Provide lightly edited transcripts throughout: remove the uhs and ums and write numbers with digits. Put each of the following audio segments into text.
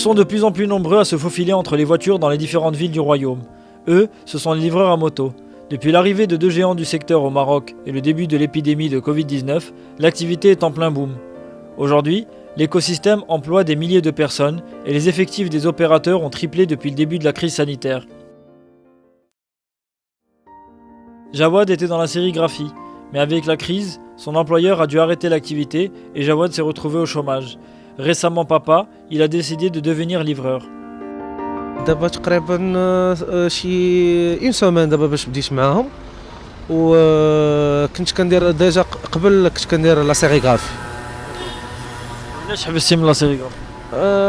sont de plus en plus nombreux à se faufiler entre les voitures dans les différentes villes du royaume. Eux, ce sont les livreurs à moto. Depuis l'arrivée de 2 géants du secteur au Maroc et le début de l'épidémie de Covid-19, l'activité est en plein boom. Aujourd'hui, l'écosystème emploie des milliers de personnes et les effectifs des opérateurs ont triplé depuis le début de la crise sanitaire. Jawad était dans la sérigraphie, mais avec la crise, son employeur a dû arrêter l'activité et Jawad s'est retrouvé au chômage. Récemment papa, il a décidé de devenir livreur. دابا تقريبا شي اون سومان دابا باش بديت معاهم وكنت كندير ديجا قبل كنت كندير لا سيريغرافي. علاش حبستي من لا سيريغرافي؟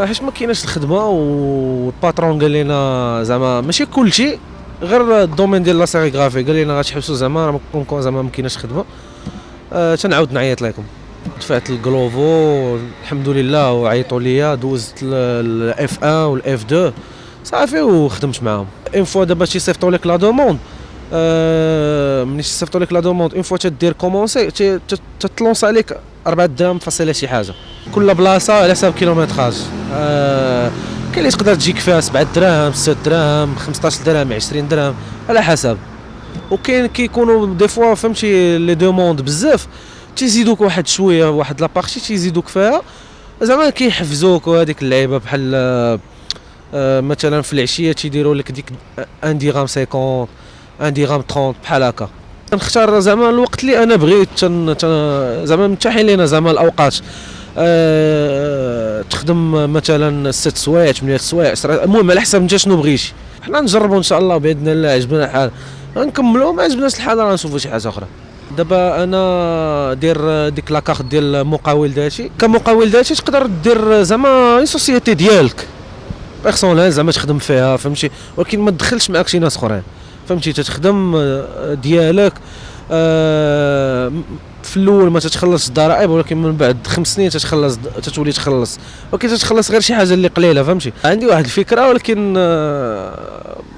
حيت ما كايناش الخدمه والباترون قال لنا زعما ماشي كلشي غير الدومين ديال لا سيريغرافي قال لنا غتحبسوا زعما كون زعما ما كايناش خدمه. تنعاود نعيط لكم دفعت الكلوفو الحمد لله وعيطوا ليا دوزت الاف 1 والاف 2 صافي وخدمت معاهم. اون فوا دابا تيصيفطوا لك لا دوموند ملي تيصيفطوا لك لا دوموند اون فوا تدير كومونسي تتلونس عليك 4 درهم فاصله شي حاجه كل بلاصه على حساب كيلومتراج. كاين اللي تقدر تجيك فيها 7 دراهم 6 دراهم 15 درهم 20 درهم على حسب. وكاين كيكونوا دي فوا فهمتي لي دوموند بزاف تيزيدوك واحد شويه واحد لابارتي تيزيدوك فيها زعما كيحفزوك وهذيك اللعيبه بحال مثلا في العشيه تيديروا لك ديك 1 درهم 50 1 درهم 30 بحال هكا. نختار زعما الوقت اللي انا بغيت زعما متاحين لينا زعما الاوقات تخدم مثلا 6 سوايع 8 سوايع 10 المهم على حسب انت شنو بغيتي. حنا نجربوا ان شاء الله باذن الله عجبنا الحال غنكملوا ما عجبناش الحال راه نشوفوا شي حاجه اخرى. دابا انا دير ديك لاكارت ديال مقاول ذاتي كمقاول ذاتي تقدر دير زعما اي سوسيتي ديالك بيرسونيل زعما تخدم فيها فهمتي ولكن ما تدخلش معاك شي ناس اخرين فهمتي تتخدم ديالك. في الاول ما تتخلص الضرائب ولكن من بعد 5 سنين تتولي تخلص ولكن تتخلص غير شي حاجه اللي قليله فهمتي. عندي واحد الفكره ولكن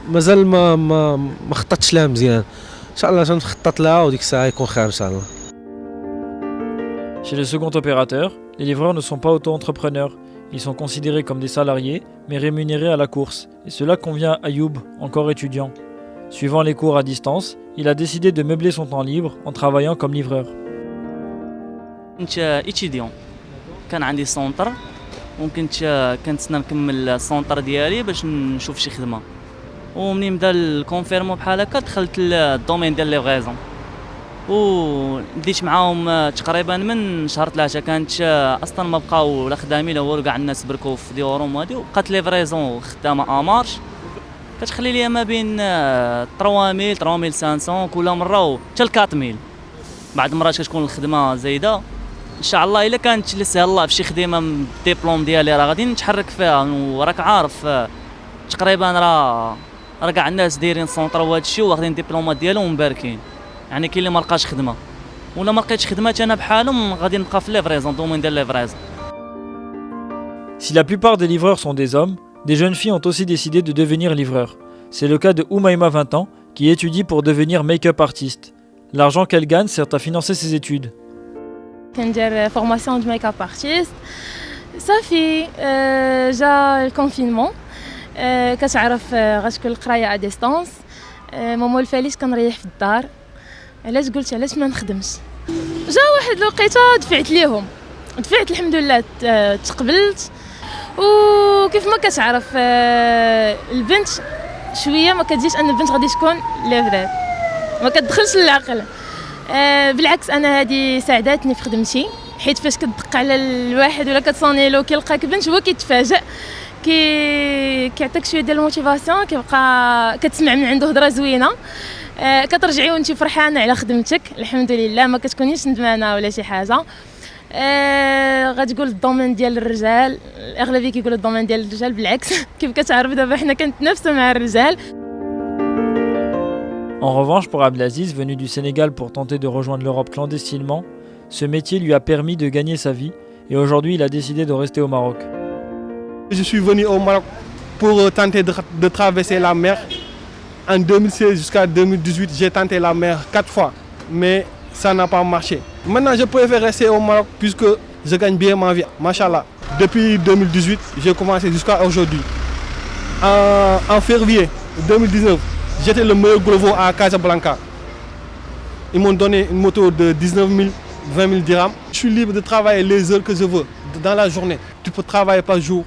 مازال ما خططتش لها مزيان. ان شاء الله تنخطط لها وديك الساعه يكون خير ان شاء الله. Chez le second opérateur, les livreurs ne sont pas auto-entrepreneurs. Ils sont considérés comme des salariés, mais rémunérés à la course. Et cela convient à Ayoub, encore étudiant. Suivant les cours à distance, il a décidé de meubler son temps libre en travaillant comme livreur. كنت اتيديون كان عندي سونتر وكنت كنتسنى نكمل السونتر ديالي باش نشوف شي خدمه ومنين بدا الكونفيرمو بحال هكا دخلت للدومين ديال ليفغيزون وبديت معاهم تقريبا من شهر 3 كانت اصلا ما بقاو لا خدامين لا والو كاع الناس بركوا في ديورهم وهادي وبقات ليفريزون خدامه امارش كتخلي ليا ما بين 3000 3500 كل مره حتى ل 4000. بعض المرات كتكون الخدمه زايده ان شاء الله الا كانت لسه الله في شي خدمه الدبلوم ديالي راه غادي نتحرك فيها وراك عارف تقريبا راه كاع الناس دايرين سونطر وهذا الشيء واخدين الدبلومات ديالهم ومباركين يعني كاين اللي ما لقاش خدمه ولا ما لقيتش خدمه انا بحالهم غادي نبقى في ليفريزون دومين ديال ليفريزون. Si la plupart des livreurs sont des hommes, des jeunes filles ont aussi décidé de devenir livreurs. C'est le cas de Oumaima 20 ans qui étudie pour devenir make-up artiste. L'argent qu'elle gagne sert à financer ses études. كندير فورماسيون دو ميك اب ارتيست صافي جا الكونفينمون كتعرف غتكون القرايه ا ديستانس ماما الفاليس كنريح في الدار علاش قلت علاش ما نخدمش. جا واحد الوقيته دفعت الحمد لله تقبلت وكيف ما كتعرف البنت شويه ما كتجيش ان البنت غادي تكون ليفرير ما كتدخلش للعقل. بالعكس انا هذه ساعدتني في خدمتي حيت فاش كتدق على الواحد ولا كتصونيلو كيلقاك بنت هو كيتفاجئ كيعطيك شويه ديال الموتيفاسيون كيبقى كتسمع من عنده هضره زوينه كترجعي وانت فرحانه على خدمتك الحمد لله ما كتكونيش ندمانه ولا شي حاجه. غتقول الدومين ديال الرجال الاغلبيه كيقولوا الدومين ديال الرجال بالعكس كيف كتعرف دابا حنا كنتنافسوا مع الرجال. En revanche, pour Abdelaziz, venu du Sénégal pour tenter de rejoindre l'Europe clandestinement, ce métier lui a permis de gagner sa vie et aujourd'hui il a décidé de rester au Maroc. Je suis venu au Maroc pour tenter de traverser la mer. En 2016 jusqu'à 2018, j'ai tenté la mer 4 fois, mais ça n'a pas marché. Maintenant, je préfère rester au Maroc puisque je gagne bien ma vie, machallah. Depuis 2018, j'ai commencé jusqu'à aujourd'hui. En février 2019, j'étais le meilleur Glovo à Casablanca. Ils m'ont donné une moto de 19 000, 20 000 dirhams. Je suis libre de travailler les heures que je veux dans la journée. Tu peux travailler par jour,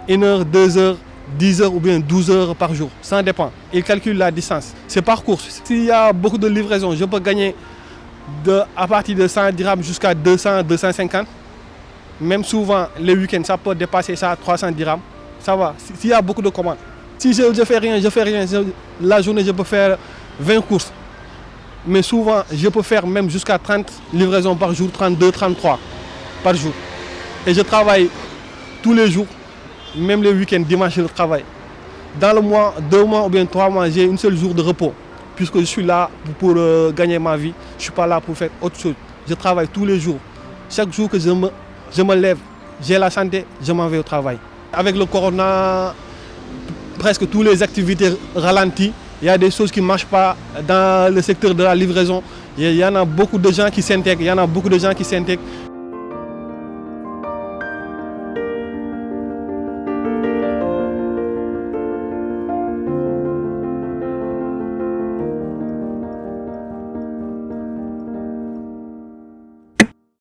1 heure, 2 heures, 10 heures ou bien 12 heures par jour. Ça dépend. Ils calculent la distance. C'est par course. S'il y a beaucoup de livraisons, je peux gagner à partir de 100 dirhams jusqu'à 200, 250. Même souvent, les week-ends, ça peut dépasser ça à 300 dirhams. Ça va. S'il y a beaucoup de commandes. Si je ne fais rien, je fais rien. La journée, je peux faire 20 courses. Mais souvent, je peux faire même jusqu'à 30 livraisons par jour, 32, 33 par jour. Et je travaille tous les jours, même les week-ends, dimanche, je travaille. Dans le mois, 2 mois ou bien 3 mois, j'ai un seul jour de repos. Puisque je suis là pour gagner ma vie, je ne suis pas là pour faire autre chose. Je travaille tous les jours. Chaque jour que je me lève, j'ai la santé, je m'en vais au travail. Avec le corona, presque toutes les activités ralenties. Il y a des choses qui ne marchent pas dans le secteur de la livraison. Il y en a beaucoup de gens qui s'intègrent.